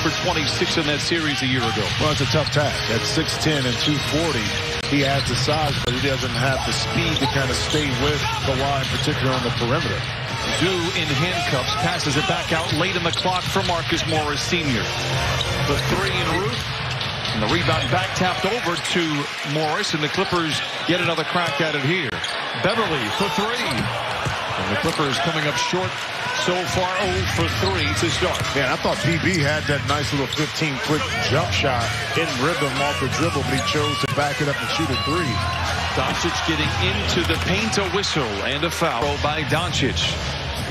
for 26 in that series a year ago. Well, it's a tough task. At 6'10 and 240, he has the size, but he doesn't have the speed to kind of stay with Kawhi, in particular on the perimeter. Zoo in handcuffs, passes it back out late in the clock for Marcus Morris Sr. The three en route, and the rebound back tapped over to Morris, and the Clippers get another crack at it here. Beverly for three. And the Clippers coming up short so far, 0 for 3 to start. Man, I thought PB had that nice little 15-quick jump shot in rhythm off the dribble, but he chose to back it up and shoot a three. Doncic getting into the paint, a whistle and a foul by Doncic.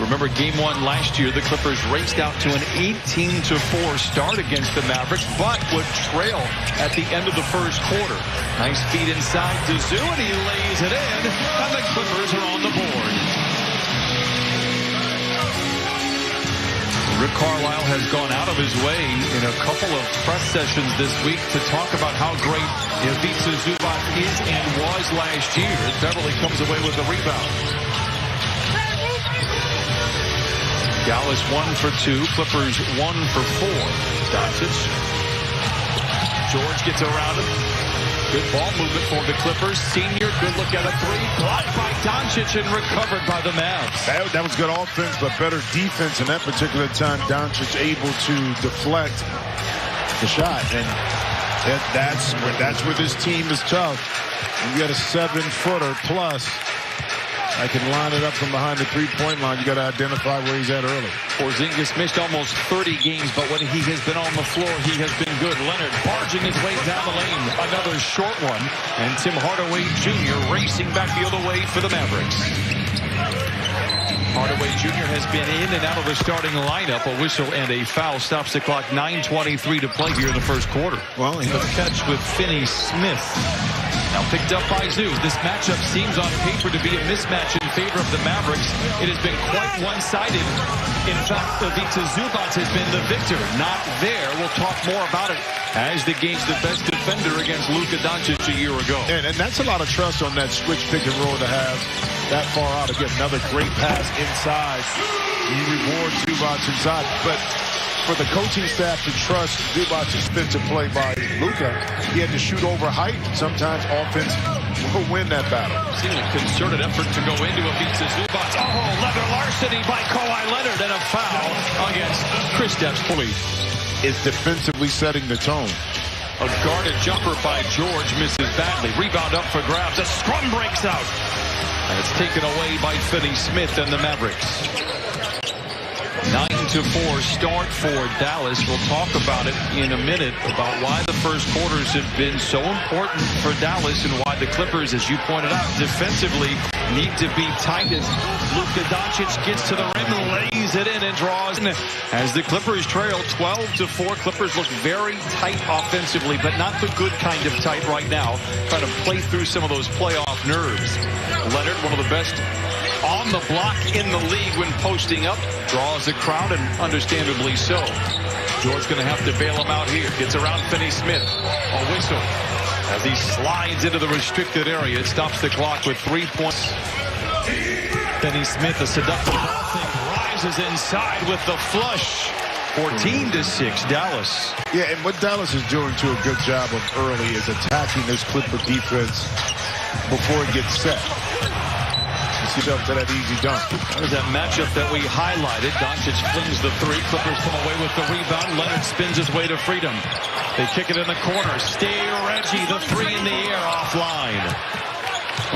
Remember game 1 last year, the Clippers raced out to an 18-4 start against the Mavericks, but would trail at the end of the first quarter. Nice feed inside to Zoo, and he lays it in, and the Clippers are on the board. Rick Carlisle has gone out of his way in a couple of press sessions this week to talk about how great Ivica Zubac is and was last year. Beverly comes away with the rebound. Dallas 1 for 2. Clippers 1 for 4. Doncic. George gets around him. Good ball movement for the Clippers. Senior, good look at a three. Blocked by Doncic and recovered by the Mavs. That was good offense, but better defense in that particular time. Doncic able to deflect the shot, and that's where this team is tough. You got a 7-footer plus. I can line it up from behind the three-point line. You got to identify where he's at early. Porzingis missed almost 30 games, but when he has been on the floor, he has been good. Leonard barging his way down the lane. Another short one. And Tim Hardaway Jr. racing back the other way for the Mavericks. Hardaway Jr. has been in and out of the starting lineup. A whistle and a foul stops the clock. 9:23 to play here in the first quarter. Well, the catch with Finney Smith. Now picked up by Zoo. This matchup seems on paper to be a mismatch in favor of the Mavericks. It has been quite one-sided. In fact, Ivica Zubac has been the victor. Not there. We'll talk more about it as the game's the best defender against Luka Doncic a year ago. And that's a lot of trust on that switch pick and roll to have that far out to get another great pass inside. You reward Zubac inside, but for the coaching staff to trust Zubac's expensive play by Luka, he had to shoot over height. Sometimes offense will win that battle. Seeing a concerted effort to go into Ivica Zubac. Oh, leather larceny by Kawhi Leonard, and a foul against Kristaps Porzingis. Is defensively setting the tone. A guarded jumper by George misses badly. Rebound up for grabs. A scrum breaks out. And it's taken away by Finney Smith and the Mavericks. 9-4 start for Dallas. We'll talk about it in a minute, about why the first quarters have been so important for Dallas and why the Clippers, as you pointed out, defensively need to be tight as Luka Doncic gets to the rim, lays it in and draws. As the Clippers trail 12-4, Clippers look very tight offensively, but not the good kind of tight right now. Trying to play through some of those playoff nerves. Leonard, one of the best on the block in the league when posting up, draws the crowd, and understandably so. George going to have to bail him out here. Gets around Finney Smith. A whistle as he slides into the restricted area. It stops the clock with 3 points. Finney Smith, a seductive ball fake, rises inside with the flush. 14-6, Dallas. Yeah, and what Dallas is doing to a good job of early is attacking this Clipper defense before it gets set. You see up to that easy dunk. There's that matchup that we highlighted. Doncic flings the three. Clippers come away with the rebound. Leonard spins his way to freedom. They kick it in the corner. Stay Reggie. The three in the air offline.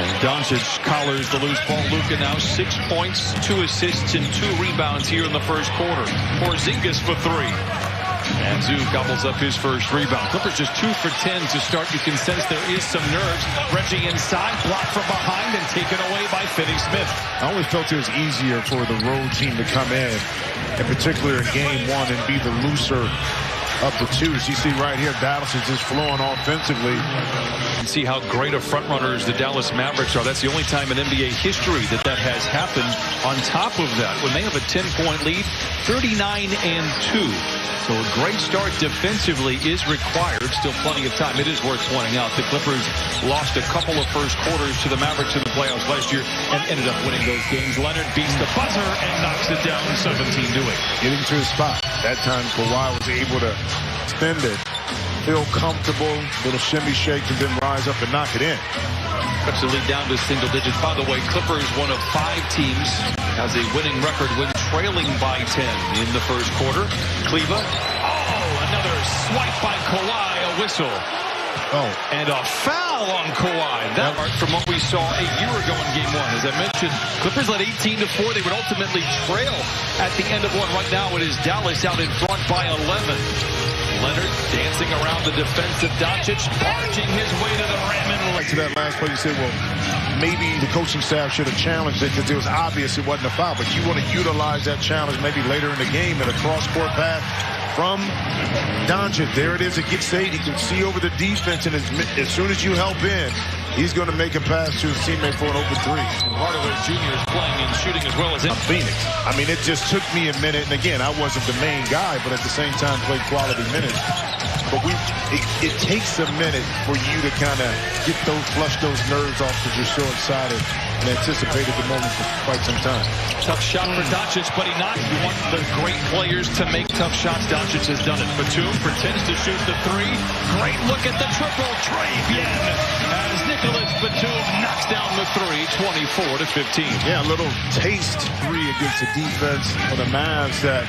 And Doncic collars the loose ball. Luka now 6 points, 2 assists, and 2 rebounds here in the first quarter. Porzingis for 3. And Zoo gobbles up his first rebound. Clippers just 2 for 10 to start. You can sense there is some nerves. Reggie inside, blocked from behind, and taken away by Finney Smith. I always felt it was easier for the road team to come in particular in game 1, and be the looser of the two. As you see right here, Dallas is just flowing offensively. You see how great of front runners the Dallas Mavericks are. That's the only time in NBA history that has happened. On top of that, when they have a 10-point lead, 39-2. So a great start defensively is required. Still plenty of time. It is worth pointing out the Clippers lost a couple of first quarters to the Mavericks in the playoffs last year and ended up winning those games. Leonard beats the buzzer and knocks it down 17-8. Getting to his spot. That time Kawhi was able to extend it, feel comfortable, little shimmy shake, and then rise up and knock it in. Cuts the lead down to single digits. By the way, Clippers, one of 5 teams, has a winning record when trailing by 10 in the first quarter. Cleva. Oh, another swipe by Kawhi, a whistle. Oh, and a foul on Kawhi. That from what we saw a year ago in Game 1. As I mentioned, Clippers led 18-4. They would ultimately trail at the end of one. Right now it is Dallas out in front by 11. Leonard dancing around the defensive Doncic, barging his way to the rim. And to that last play, you say, well, maybe the coaching staff should have challenged it because it was obvious it wasn't a foul. But you want to utilize that challenge maybe later in the game in a cross-court pass from Doncic. There it is. It gets 8. He can see over the defense, and as soon as you help in, he's going to make a pass to his teammate for an open 3. Hardaway Jr. is playing and shooting as well as in Phoenix. I mean, it just took me a minute. And again, I wasn't the main guy, but at the same time played quality minutes. But it takes a minute for you to kind of flush those nerves off because you're so excited and anticipated the moment for quite some time. Tough shot for Doncic, but you want the great players to make tough shots. Doncic has done it. Batum pretends to shoot the 3. Great look at the triple. Trey Bien as Nicholas Batum knocks down the 3, 24-15. Yeah, a little taste 3 against the defense for the Mavs that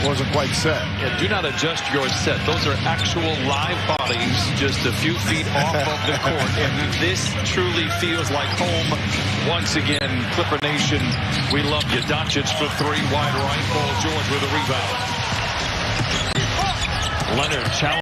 wasn't quite set. Yeah, do not adjust your set. Those are actual live bodies just a few feet off of the court. And this truly feels like home once again. Clipper Nation, we love you. Doncic for 3, wide right. Paul George with a rebound. Leonard challenge.